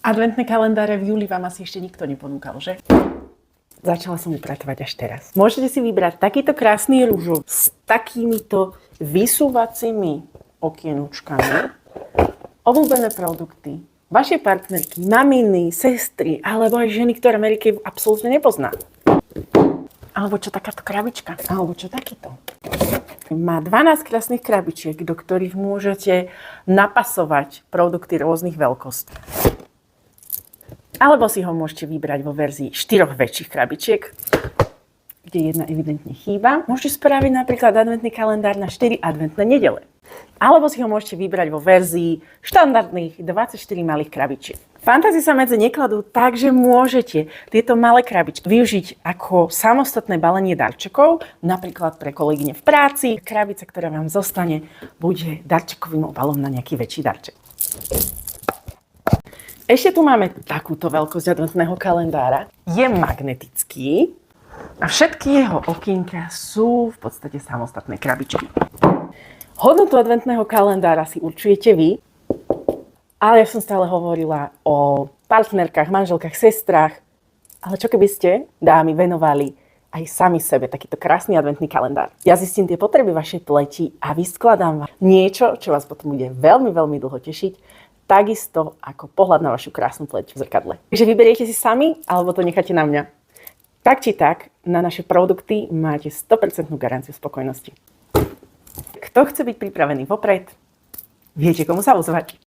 Adventné kalendáre v júli vám asi ešte nikto neponúkal, že? Začala som upratovať až teraz. Môžete si vybrať takýto krásny rúžov s takýmito vysúvacími okienučkami, obľúbené produkty, vašej partnerky, maminy, sestry, alebo aj ženy, ktoré Mary absolútne nepozná. Alebo čo takáto krabička, alebo čo takýto. Má 12 krásnych krabičiek, do ktorých môžete napasovať produkty rôznych veľkostí. Alebo si ho môžete vybrať vo verzii 4 väčších krabičiek, kde jedna evidentne chýba. Môžete spraviť napríklad adventný kalendár na 4 adventné nedele. Alebo si ho môžete vybrať vo verzii štandardných 24 malých krabičiek. Fantázie sa medzi nekladú tak, že môžete tieto malé krabičky využiť ako samostatné balenie darčekov, napríklad pre kolegyne v práci. Krabica, ktorá vám zostane, bude darčekovým obalom na nejaký väčší darček. Ešte tu máme takúto veľkosť adventného kalendára. Je magnetický a všetky jeho okienka sú v podstate samostatné krabičky. Hodnotu adventného kalendára si určujete vy, ale ja som stále hovorila o partnerkách, manželkách, sestrách. Ale čo keby ste, dámy, venovali aj sami sebe takýto krásny adventný kalendár? Ja zistím tie potreby vašej pleti a vyskladám vám niečo, čo vás potom bude veľmi, veľmi dlho tešiť. Takisto ako pohľad na vašu krásnu pleť v zrkadle. Takže vyberiete si sami, alebo to necháte na mňa. Tak či tak, na naše produkty máte 100% garanciu spokojnosti. Kto chce byť pripravený vopred, viete, komu sa ozvať.